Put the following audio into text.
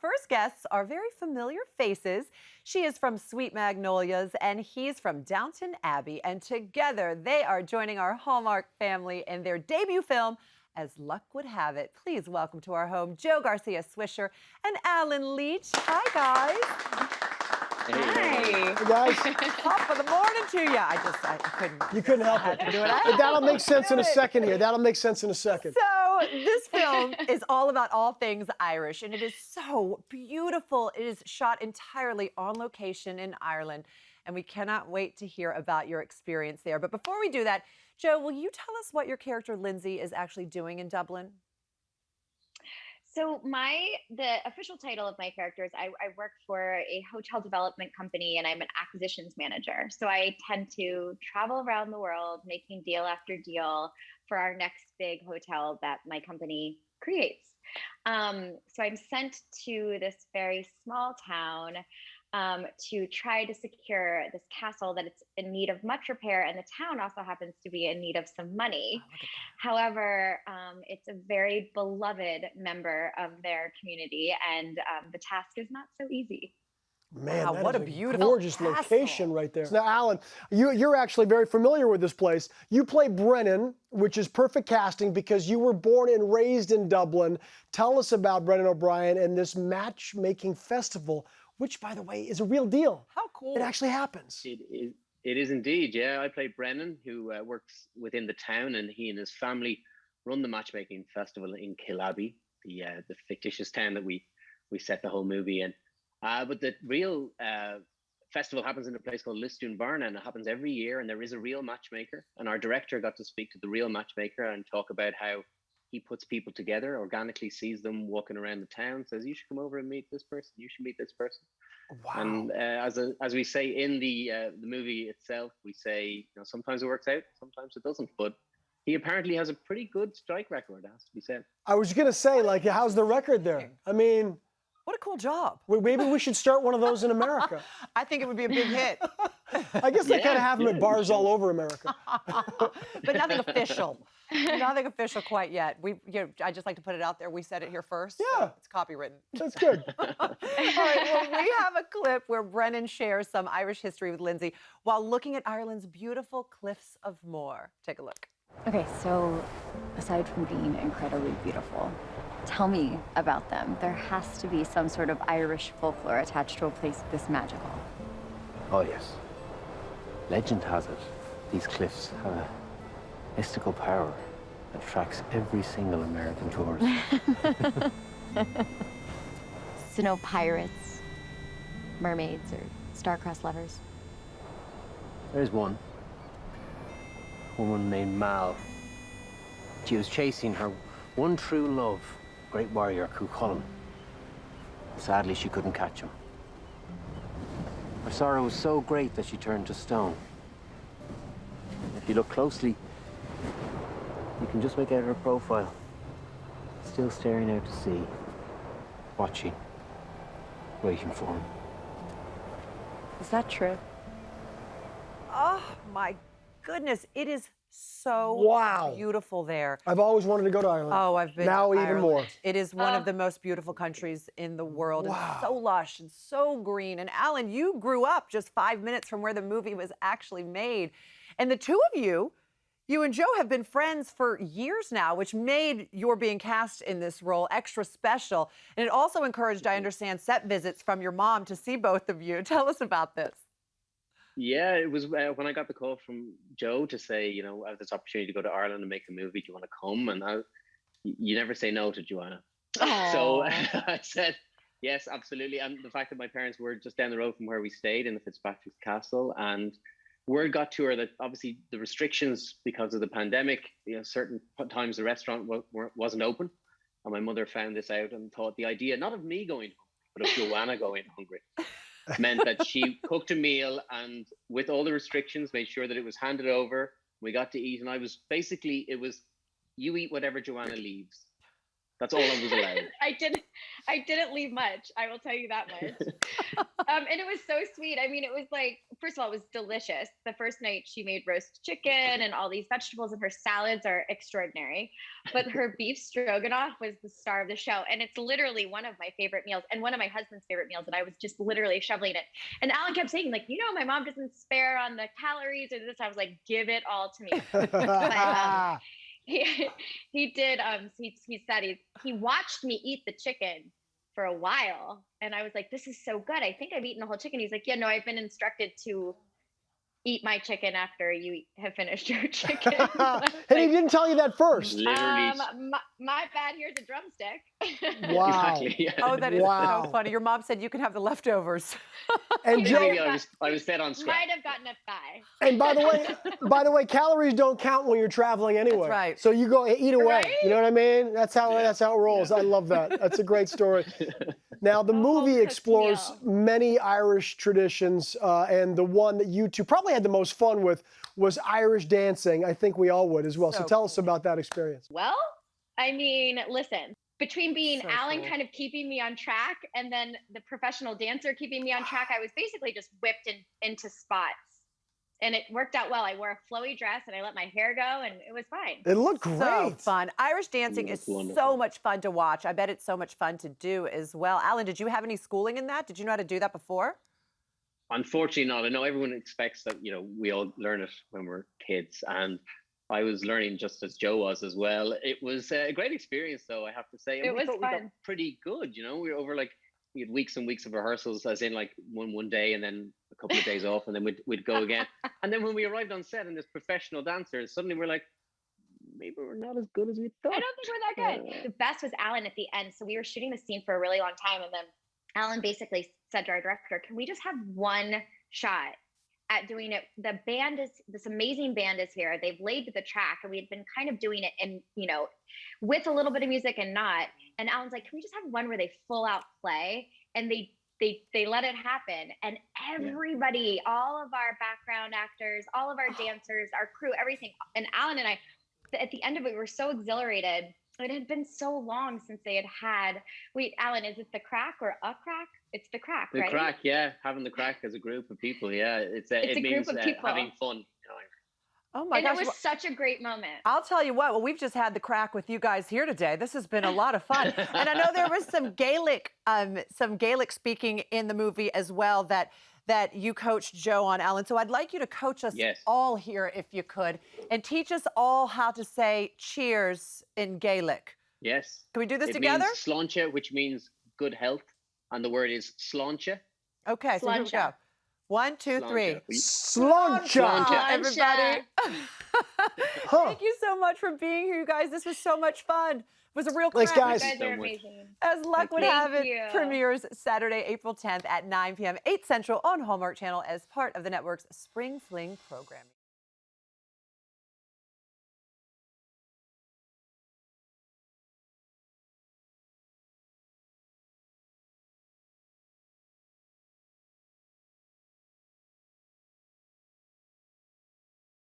first guests are very familiar faces. She is from Sweet Magnolias and he's from Downton Abbey. And together they are joining our Hallmark family in their debut film, As Luck Would Have It. Please welcome to our home, JoAnna Garcia Swisher and Allen Leech. Hi, guys. Hey guys. Top of the morning to you. I couldn't. You couldn't help it. Do it. That'll make sense in a second here. That'll make sense in a second. So this film is all about all things Irish, and it is so beautiful. It is shot entirely on location in Ireland, and we cannot wait to hear about your experience there. But before we do that, Jo, will you tell us what your character Lindsay is actually doing in Dublin? So the official title of my character is I work for a hotel development company and I'm an acquisitions manager. So I tend to travel around the world making deal after deal for our next big hotel that my company creates. So I'm sent to this very small town to try to secure this castle that it's in need of much repair, and the town also happens to be in need of some money. However, it's a very beloved member of their community, and the task is not so easy. Man, wow, what a beautiful gorgeous castle. location right there. Now, Allen, you're actually very familiar with this place. You play Brennan, which is perfect casting because you were born and raised in Dublin. Tell us about Brennan O'Brien and this matchmaking festival, which, by the way, is a real deal. How cool. It actually happens. It is indeed, yeah. I play Brennan, who works within the town, and he and his family run the matchmaking festival in Killaby, the fictitious town that we set the whole movie in. But the real festival happens in a place called Lisdoonvarna, and it happens every year, and there is a real matchmaker. And our director got to speak to the real matchmaker and talk about how he puts people together, organically sees them walking around the town, says, you should come over and meet this person, you should meet this person. Wow. And as we say in the movie itself, we say, sometimes it works out, sometimes it doesn't. But he apparently has a pretty good strike record, it has to be said. I was going to say, how's the record there? I mean, what a cool job. maybe we should start one of those in America. I think it would be a big hit. I guess they kind of have them at bars all over America. But nothing official. Nothing official quite yet. I just like to put it out there. We said it here first. Yeah. So it's copywritten. That's good. All right, well, we have a clip where Brennan shares some Irish history with Lindsay while looking at Ireland's beautiful cliffs of Moher. Take a look. Okay, so aside from being incredibly beautiful, tell me about them. There has to be some sort of Irish folklore attached to a place this magical. Oh, yes. Legend has it, these cliffs have a mystical power that attracts every single American tourist. So no pirates, mermaids, or star-crossed lovers? There's one. A woman named Mal. She was chasing her one true love, great warrior Cuchulainn. Sadly, she couldn't catch him. Her sorrow was so great that she turned to stone. If you look closely, you can just make out her profile. Still staring out to sea, watching, waiting for him. Is that true? Oh, my goodness. It is so beautiful there. I've always wanted to go to Ireland. Oh, I've been now to even Ireland. more. It is one of the most beautiful countries in the world. Wow. And so lush and so green. And Allen, you grew up just 5 minutes from where the movie was actually made. And the two of you and Jo have been friends for years now, which made your being cast in this role extra special. And it also encouraged, I understand, set visits from your mom to see both of you. Tell us about this. Yeah, it was when I got the call from Jo to say, I have this opportunity to go to Ireland and make a movie. Do you want to come? And you never say no to JoAnna. So I said, yes, absolutely. And the fact that my parents were just down the road from where we stayed in the Fitzpatrick's Castle, and word got to her that obviously the restrictions because of the pandemic, certain times the restaurant wasn't open. And my mother found this out and thought the idea, not of me going hungry, but of JoAnna going hungry, meant that she cooked a meal and with all the restrictions made sure that it was handed over. We got to eat, and it was you eat whatever JoAnna leaves. That's all I was allowed. I didn't leave much. I will tell you that much. And it was so sweet. I mean, it was like, first of all, it was delicious. The first night she made roast chicken and all these vegetables, and her salads are extraordinary. But her beef stroganoff was the star of the show. And it's literally one of my favorite meals and one of my husband's favorite meals. And I was just literally shoveling it. And Alan kept saying, like, you know, my mom doesn't spare on the calories or this. I was like, give it all to me. But, he did he said he watched me eat the chicken for a while, and I was like, this is so good, I think I've eaten the whole chicken. He's like, yeah, no, I've been instructed to eat my chicken after you have finished your chicken. And he didn't tell you that first. Literally. My bad, here's a drumstick. Wow. Exactly, yeah. Oh, that is Wow. so funny. Your mom said you can have the leftovers. And You Joe, know, Maybe I was fed on scrap. Might have gotten a thigh. and by the way, calories don't count when you're traveling anyway. That's right. So you go eat away. Right? You know what I mean? That's how it rolls. I love that. That's a great story. Now the movie cooked explores meal. many Irish traditions, and the one that you two probably had the most fun with was Irish dancing. I think we all would as well. So So tell us about that experience. Well, I mean, listen, between being So Alan cool. kind of keeping me on track and then the professional dancer keeping me on track, I was basically just whipped into spots. And it worked out well. I wore a flowy dress and I let my hair go, and it was fine. It looked great. So fun. Irish dancing is That's wonderful. so much fun to watch. I bet it's so much fun to do as well. Alan, did you have any schooling in that? Did you know how to do that before? Unfortunately not. I know everyone expects that, you know, we all learn it when we're kids, and I was learning just as Joe was as well. It was a great experience, though, I have to say. And It we was thought we got fun. pretty good, you know. We were over like, we had weeks and weeks of rehearsals, as in like one day and then a couple of days off, and then we'd go again. And then when we arrived on set and there's professional dancers, suddenly we're like, maybe we're not as good as we thought. I don't think we're that good. The best was Alan at the end. So we were shooting the scene for a really long time. And then Alan basically said to our director, can we just have one shot at doing it? The band is, this amazing band is here. They've laid the track, and we had been kind of doing it in, you know, with a little bit of music and not. And Alan's like, can we just have one where they full out play? And they let it happen. And everybody, all of our background actors, all of our dancers, our crew, everything. And Alan and I, at the end of it, we were so exhilarated. It had been so long since they had, wait, Alan, is it the crack or a crack? It's the crack, The right? crack, yeah. Having the crack as a group of people, yeah. It's it a means group of people. having fun. You know. Oh my And gosh. it was such a great moment. I'll tell you what, well, we've just had the crack with you guys here today. This has been a lot of fun. And I know there was some Gaelic speaking in the movie as well that you coached Joe on, Alan. So I'd like you to coach us all here, if you could, and teach us all how to say cheers in Gaelic. Yes. Can we do this it together? Means sláinte, which means good health, and the word is sláinte. Okay, so here we go. Sláinte. 1, 2, 3. Sláinte. Sláinte. Everybody. Huh. Thank you so much for being here, you guys. This was so much fun. It was a real Thanks, crack. guys. You guys so are much. amazing. As luck would Thank have it, you. premieres Saturday, April 10th at 9 p.m., 8 Central on Hallmark Channel as part of the network's Spring Fling programming.